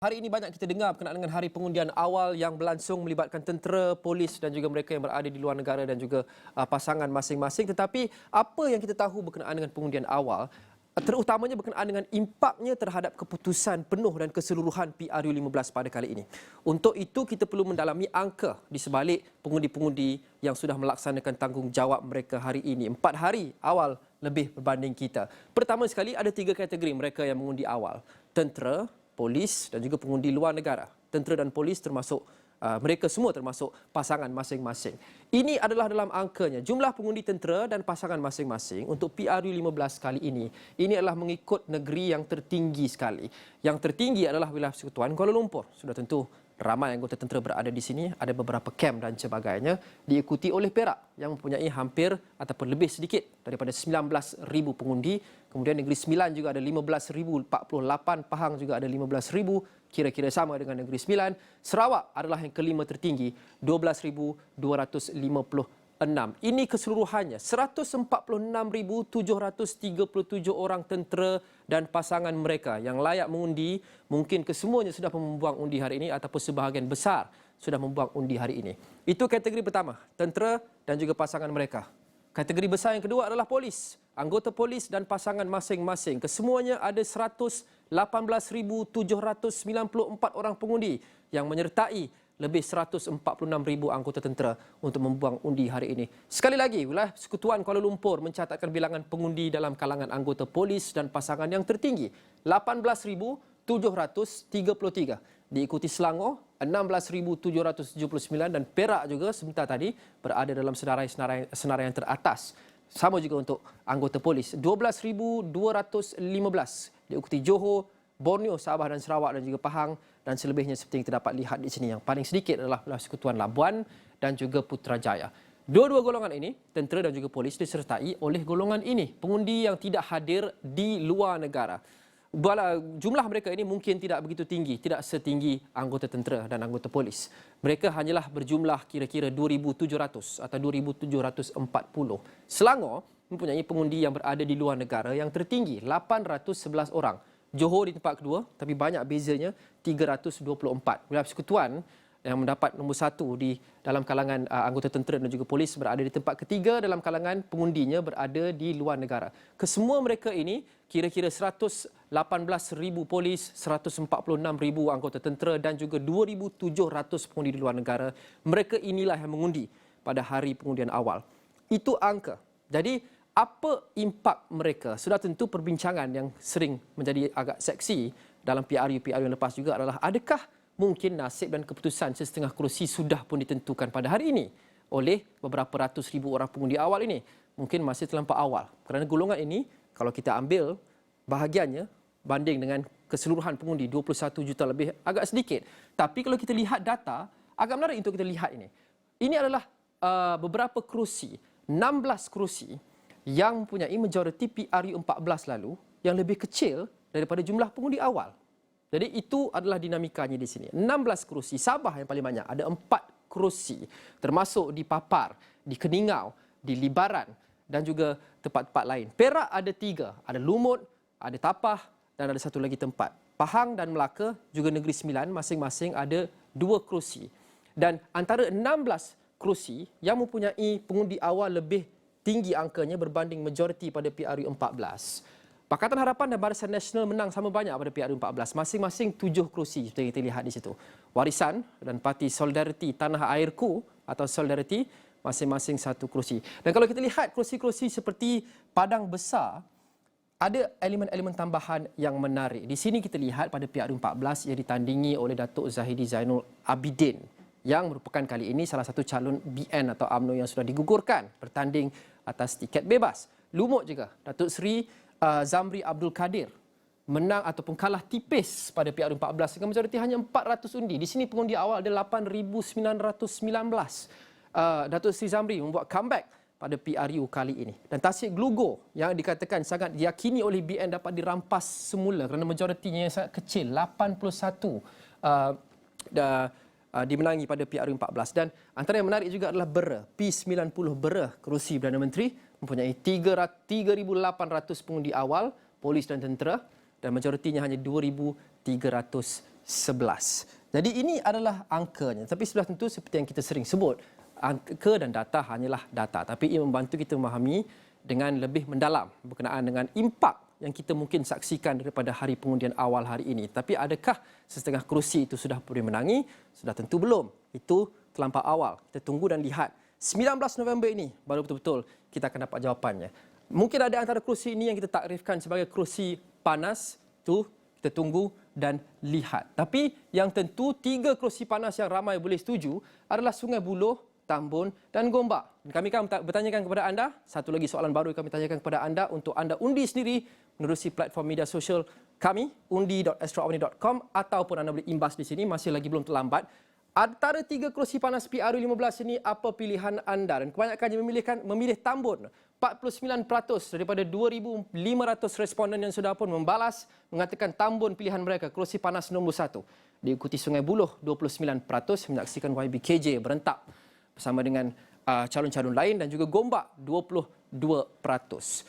Hari ini banyak kita dengar berkenaan dengan hari pengundian awal yang berlangsung melibatkan tentera, polis dan juga mereka yang berada di luar negara dan juga pasangan masing-masing. Tetapi apa yang kita tahu berkenaan dengan pengundian awal, terutamanya berkenaan dengan impaknya terhadap keputusan penuh dan keseluruhan PRU15 pada kali ini. Untuk itu kita perlu mendalami angka di sebalik pengundi-pengundi yang sudah melaksanakan tanggungjawab mereka hari ini. 4 hari awal lebih berbanding kita. Pertama sekali ada 3 kategori mereka yang mengundi awal. Tentera, polis dan juga pengundi luar negara. Tentera dan polis termasuk mereka semua termasuk pasangan masing-masing. Ini adalah dalam angkanya. Jumlah pengundi tentera dan pasangan masing-masing untuk PRU15 kali ini. Ini adalah mengikut negeri yang tertinggi sekali. Yang tertinggi adalah wilayah Persekutuan Kuala Lumpur. Sudah tentu ramai anggota tentera berada di sini, ada beberapa kamp dan sebagainya, diikuti oleh Perak yang mempunyai hampir ataupun lebih sedikit daripada 19,000 pengundi. Kemudian Negeri Sembilan juga ada 15,048, Pahang juga ada 15,000, kira-kira sama dengan Negeri Sembilan. Sarawak adalah yang kelima tertinggi, 12,256. Ini keseluruhannya, 146,737 orang tentera dan pasangan mereka yang layak mengundi. Mungkin kesemuanya sudah membuang undi hari ini ataupun sebahagian besar sudah membuang undi hari ini. Itu kategori pertama, tentera dan juga pasangan mereka. Kategori besar yang kedua adalah polis. Anggota polis dan pasangan masing-masing. Kesemuanya ada 118,794 orang pengundi yang menyertai lebih 146,000 anggota tentera untuk membuang undi hari ini. Sekali lagi, wilayah Persekutuan Kuala Lumpur mencatatkan bilangan pengundi dalam kalangan anggota polis dan pasangan yang tertinggi, 18,733. Diikuti Selangor, 16,779 dan Perak juga sebentar tadi berada dalam senarai yang teratas. Sama juga untuk anggota polis, 12,215. Diikuti Johor, Borneo, Sabah dan Sarawak dan juga Pahang, dan selebihnya seperti yang kita dapat lihat di sini. Yang paling sedikit adalah Persekutuan Labuan dan juga Putrajaya. Dua-dua golongan ini, tentera dan juga polis, disertai oleh golongan ini, pengundi yang tidak hadir di luar negara. Jumlah mereka ini mungkin tidak begitu tinggi, tidak setinggi anggota tentera dan anggota polis. Mereka hanyalah berjumlah kira-kira 2,700 atau 2,740. Selangor mempunyai pengundi yang berada di luar negara yang tertinggi, 811 orang. Johor di tempat kedua, tapi banyak bezanya, 324. Wilayah Persekutuan yang mendapat nombor 1 di dalam kalangan anggota tentera dan juga polis berada di tempat ketiga dalam kalangan pengundinya berada di luar negara. Kesemua mereka ini kira-kira 118,000 polis, 146,000 anggota tentera dan juga 2,700 pengundi di luar negara. Mereka inilah yang mengundi pada hari pengundian awal. Itu angka. Jadi apa impak mereka? Sudah tentu perbincangan yang sering menjadi agak seksi dalam PRU yang lepas juga adalah adakah mungkin nasib dan keputusan sesetengah kerusi sudah pun ditentukan pada hari ini oleh beberapa ratus ribu orang pengundi awal ini. Mungkin masih terlampau awal. Kerana golongan ini, kalau kita ambil bahagiannya banding dengan keseluruhan pengundi 21 juta lebih, agak sedikit. Tapi kalau kita lihat data, agak menarik untuk kita lihat ini. Ini adalah beberapa kerusi, 16 kerusi yang mempunyai majoriti PRU14 lalu yang lebih kecil daripada jumlah pengundi awal. Jadi itu adalah dinamikanya di sini. 16 kerusi. Sabah yang paling banyak, ada 4 kerusi. Termasuk di Papar, di Keningau, di Libaran dan juga tempat-tempat lain. Perak ada 3. Ada Lumut, ada Tapah dan ada satu lagi tempat. Pahang dan Melaka, juga Negeri Sembilan, masing-masing ada 2 kerusi. Dan antara 16 kerusi yang mempunyai pengundi awal lebih tinggi angkanya berbanding majoriti pada PRU14. Pakatan Harapan dan Barisan Nasional menang sama banyak pada PRU14. Masing-masing 7 kerusi seperti kita lihat di situ. Warisan dan Parti Solidariti Tanah Airku atau Solidariti masing-masing 1 kerusi. Dan kalau kita lihat kerusi-kerusi seperti Padang Besar, ada elemen-elemen tambahan yang menarik. Di sini kita lihat pada PRU14 yang ditandingi oleh Datuk Zahidi Zainul Abidin yang merupakan kali ini salah satu calon BN atau UMNO yang sudah digugurkan bertanding atas tiket bebas. Lumut juga, Datuk Seri Zamri Abdul Kadir menang ataupun kalah tipis pada PRU14 dengan majoriti hanya 400 undi. Di sini pengundi awal ada 8,919. Datuk Seri Zamri membuat comeback pada PRU kali ini. Dan Tasik Glugur yang dikatakan sangat diyakini oleh BN dapat dirampas semula kerana majoritinya yang sangat kecil, 81 dimenangi pada PRU14. Dan antara yang menarik juga adalah Bera. P90 Bera, kerusi Perdana Menteri, mempunyai 3,800 pengundi awal, polis dan tentera, dan majoritinya hanya 2,300 11. Jadi ini adalah angkanya. Tapi sebelah tentu seperti yang kita sering sebut, angka dan data hanyalah data. Tapi ia membantu kita memahami dengan lebih mendalam berkenaan dengan impak yang kita mungkin saksikan daripada hari pengundian awal hari ini. Tapi adakah setengah kerusi itu sudah boleh menangi? Sudah tentu belum. Itu terlampau awal. Kita tunggu dan lihat. 19 November ini baru betul-betul kita akan dapat jawapannya. Mungkin ada antara kerusi ini yang kita takrifkan sebagai kerusi panas. Tu kita tunggu dan lihat. Tapi yang tentu 3 kerusi panas yang ramai boleh setuju adalah Sungai Buloh, Tambun dan Gombak. Kami akan bertanyakan kepada anda, satu lagi soalan baru kami tanyakan kepada anda untuk anda undi sendiri menerusi platform media sosial kami, undi.extraordinary.com ataupun anda boleh imbas di sini, masih lagi belum terlambat. Antara 3 kerusi panas PRU15 ini, apa pilihan anda? Dan kebanyakannya memilih Tambun. 49% daripada 2,500 responden yang sudah pun membalas mengatakan Tambun pilihan mereka, kerusi panas nombor 1. Diikuti Sungai Buloh 29% menyaksikan YBKJ berentak bersama dengan calon-calon lain dan juga Gombak 22%.